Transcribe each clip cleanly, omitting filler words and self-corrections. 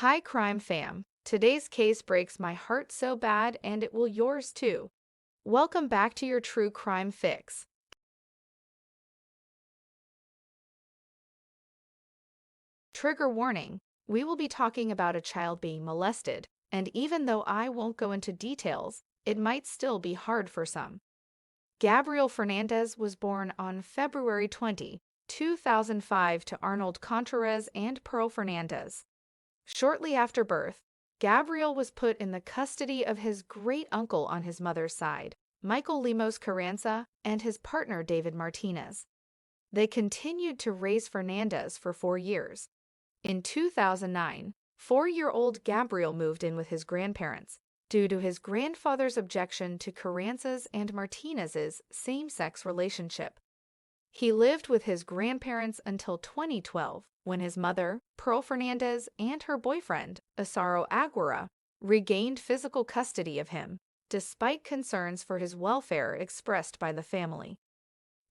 Hi, crime fam. Today's case breaks my heart so bad, and it will yours too. Welcome back to your true crime fix. Trigger warning: we will be talking about a child being molested, and even though I won't go into details, it might still be hard for some. Gabriel Fernandez was born on February 20, 2005 to Arnold Contreras and Pearl Fernandez. Shortly after birth, Gabriel was put in the custody of his great-uncle on his mother's side, Michael Lemos Carranza, and his partner David Martinez. They continued to raise Fernandez for 4 years. In 2009, 4-year-old Gabriel moved in with his grandparents due to his grandfather's objection to Carranza's and Martinez's same-sex relationship. He lived with his grandparents until 2012, when his mother, Pearl Fernandez, and her boyfriend, Isaro Aguirre, regained physical custody of him, despite concerns for his welfare expressed by the family.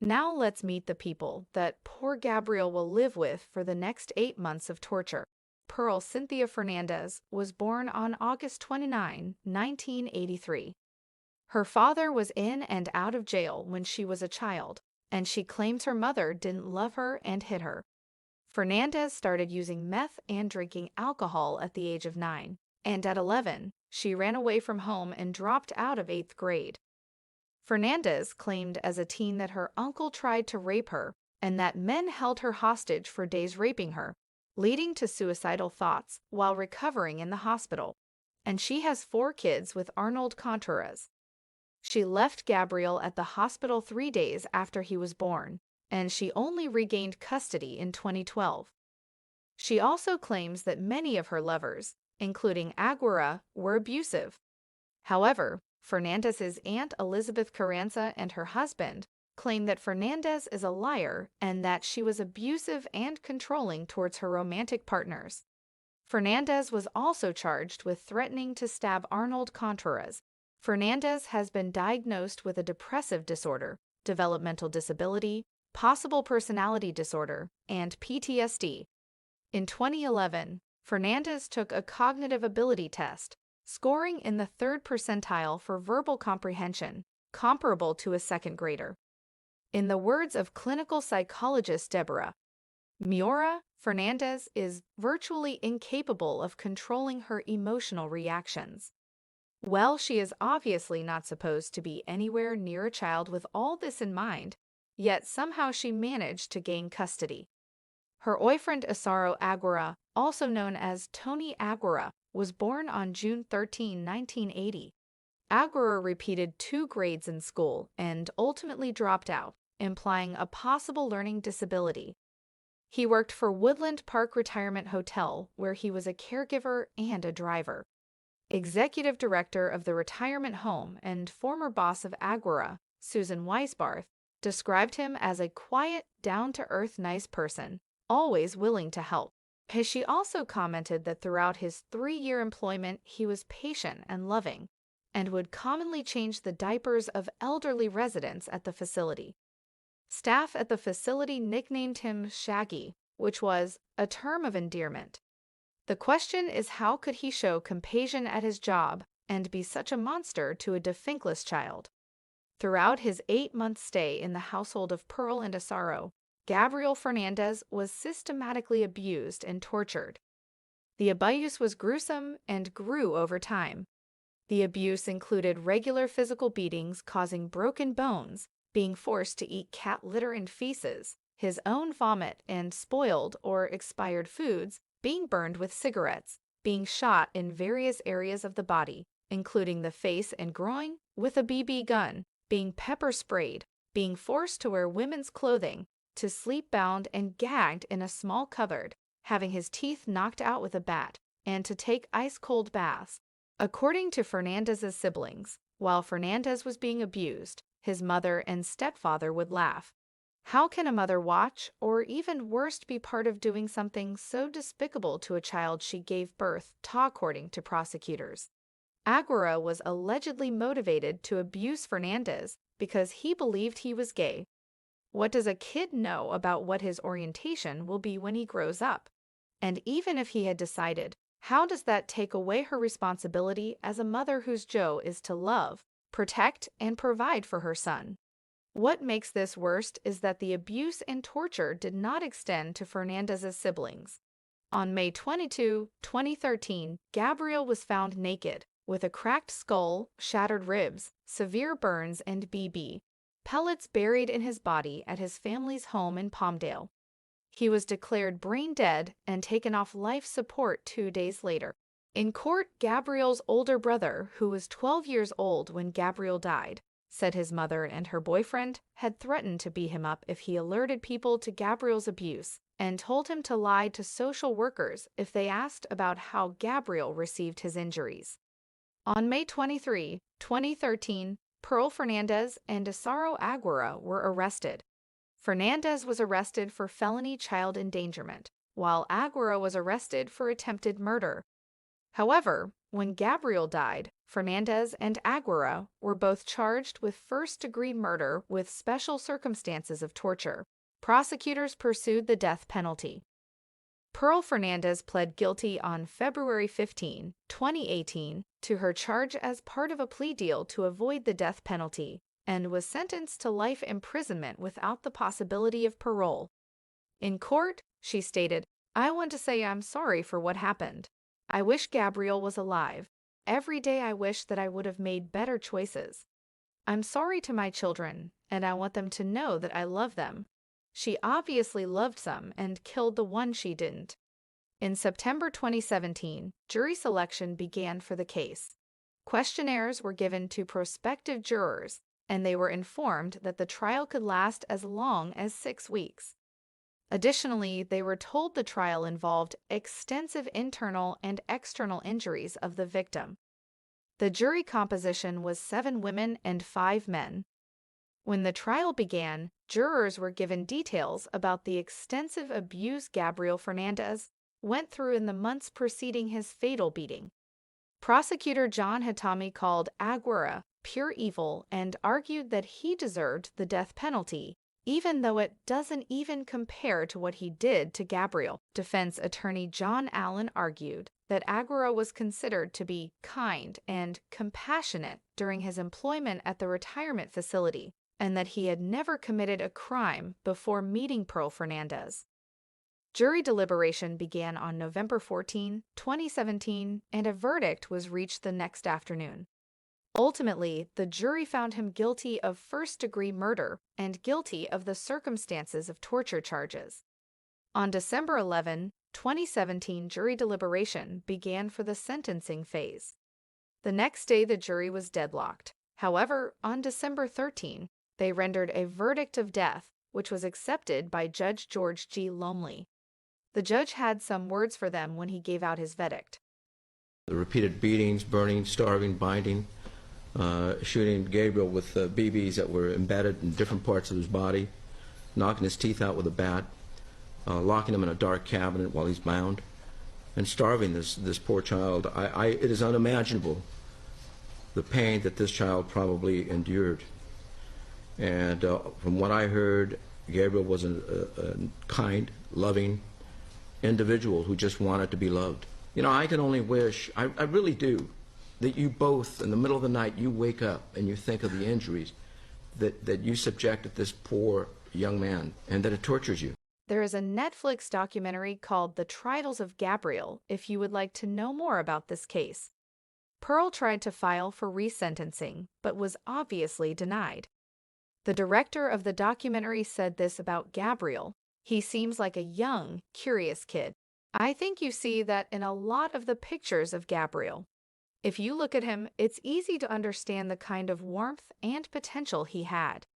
Now let's meet the people that poor Gabriel will live with for the next 8 months of torture. Pearl Cynthia Fernandez was born on August 29, 1983. Her father was in and out of jail when she was a child, and she claims her mother didn't love her and hit her. Fernandez started using meth and drinking alcohol at the age of 9, and at 11, she ran away from home and dropped out of 8th grade. Fernandez claimed as a teen that her uncle tried to rape her and that men held her hostage for days raping her, leading to suicidal thoughts while recovering in the hospital. And she has 4 kids with Arnold Contreras. She left Gabriel at the hospital 3 days after he was born, and she only regained custody in 2012. She also claims that many of her lovers, including Aguirre, were abusive. However, Fernandez's aunt Elizabeth Carranza and her husband claim that Fernandez is a liar and that she was abusive and controlling towards her romantic partners. Fernandez was also charged with threatening to stab Arnold Contreras. Fernandez has been diagnosed with a depressive disorder, developmental disability, possible personality disorder, and PTSD. In 2011, Fernandez took a cognitive ability test, scoring in the 3rd percentile for verbal comprehension, comparable to a 2nd grader. In the words of clinical psychologist Deborah Miura, Fernandez is virtually incapable of controlling her emotional reactions. Well, she is obviously not supposed to be anywhere near a child with all this in mind, yet somehow she managed to gain custody. Her boyfriend Isaro Aguirre, also known as Tony Aguirre, was born on June 13, 1980. Aguirre repeated 2 grades in school and ultimately dropped out, implying a possible learning disability. He worked for Woodland Park Retirement Hotel, where he was a caregiver and a driver. Executive director of the retirement home and former boss of Aguirre, Susan Weisbarth, described him as a quiet, down-to-earth nice person, always willing to help. She also commented that throughout his 3-year employment he was patient and loving, and would commonly change the diapers of elderly residents at the facility. Staff at the facility nicknamed him Shaggy, which was a term of endearment. The question is, how could he show compassion at his job and be such a monster to a defenseless child? Throughout his 8-month stay in the household of Pearl and Isaro, Gabriel Fernandez was systematically abused and tortured. The abuse was gruesome and grew over time. The abuse included regular physical beatings causing broken bones, being forced to eat cat litter and feces, his own vomit and spoiled or expired foods, being burned with cigarettes, being shot in various areas of the body, including the face and groin, with a BB gun, being pepper sprayed, being forced to wear women's clothing, to sleep bound and gagged in a small cupboard, having his teeth knocked out with a bat, and to take ice-cold baths. According to Fernandez's siblings, while Fernandez was being abused, his mother and stepfather would laugh. How can a mother watch, or even worse, be part of doing something so despicable to a child she gave birth to, according to prosecutors? Aguirre was allegedly motivated to abuse Fernandez because he believed he was gay. What does a kid know about what his orientation will be when he grows up? And even if he had decided, How does that take away her responsibility as a mother whose job is to love, protect, and provide for her son? What makes this worse is that the abuse and torture did not extend to Fernandez's siblings. On May 22, 2013, Gabriel was found naked, with a cracked skull, shattered ribs, severe burns, and BB pellets buried in his body at his family's home in Palmdale. He was declared brain dead and taken off life support 2 days later. In court, Gabriel's older brother, who was 12 years old when Gabriel died, said his mother and her boyfriend had threatened to beat him up if he alerted people to Gabriel's abuse and told him to lie to social workers if they asked about how Gabriel received his injuries. On May 23, 2013, Pearl Fernandez and Isaro Aguirre were arrested. Fernandez was arrested for felony child endangerment, while Aguirre was arrested for attempted murder. However, when Gabriel died, Fernandez and Aguirre were both charged with first-degree murder with special circumstances of torture. Prosecutors pursued the death penalty. Pearl Fernandez pled guilty on February 15, 2018, to her charge as part of a plea deal to avoid the death penalty, and was sentenced to life imprisonment without the possibility of parole. In court, she stated, "I want to say I'm sorry for what happened. I wish Gabriel was alive. Every day I wish that I would have made better choices. I'm sorry to my children, and I want them to know that I love them. She obviously loved some and killed the one she didn't." In September 2017, jury selection began for the case. Questionnaires were given to prospective jurors, and they were informed that the trial could last as long as 6 weeks. Additionally, they were told the trial involved extensive internal and external injuries of the victim. The jury composition was 7 women and 5 men. When the trial began, jurors were given details about the extensive abuse Gabriel Fernandez went through in the months preceding his fatal beating. Prosecutor John Hatami called Aguirre pure evil and argued that he deserved the death penalty, even though it doesn't even compare to what he did to Gabriel. Defense attorney John Allen argued that Aguirre was considered to be kind and compassionate during his employment at the retirement facility, and that he had never committed a crime before meeting Pearl Fernandez. Jury deliberation began on November 14, 2017, and a verdict was reached the next afternoon. Ultimately, the jury found him guilty of first-degree murder and guilty of the circumstances of torture charges. On December 11, 2017, jury deliberation began for the sentencing phase. The next day, the jury was deadlocked. However, on December 13, they rendered a verdict of death, which was accepted by Judge George G. Lomley. The judge had some words for them when he gave out his verdict. The repeated beatings, burning, starving, binding, shooting Gabriel with BBs that were embedded in different parts of his body, knocking his teeth out with a bat, locking him in a dark cabinet while he's bound, and starving this poor child. It is unimaginable the pain that this child probably endured. And from what I heard, Gabriel was a kind, loving individual who just wanted to be loved. You know, I can only wish, I really do, that you both, in the middle of the night, you wake up and you think of the injuries that you subjected this poor young man, and that it tortures you. There is a Netflix documentary called The Trials of Gabriel if you would like to know more about this case. Pearl tried to file for resentencing, but was obviously denied. The director of the documentary said this about Gabriel: "He seems like a young, curious kid. I think you see that in a lot of the pictures of Gabriel. If you look at him, it's easy to understand the kind of warmth and potential he had."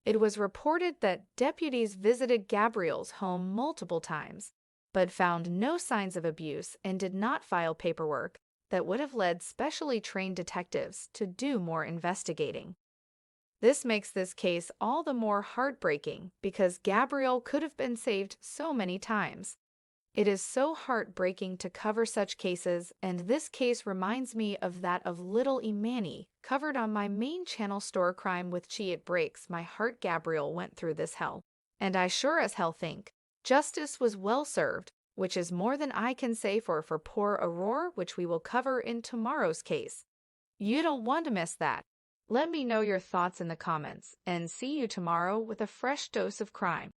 It was reported that deputies visited Gabriel's home multiple times, but found no signs of abuse and did not file paperwork that would have led specially trained detectives to do more investigating. This makes this case all the more heartbreaking because Gabriel could have been saved so many times. It is so heartbreaking to cover such cases, and this case reminds me of that of little Imani, covered on my main channel Store Crime with Chi. It breaks my heart Gabriel went through this hell. And I sure as hell think justice was well served which is more than I can say for poor Aurora, which we will cover in tomorrow's case. You don't want to miss that. Let me know your thoughts in the comments, and see you tomorrow with a fresh dose of crime.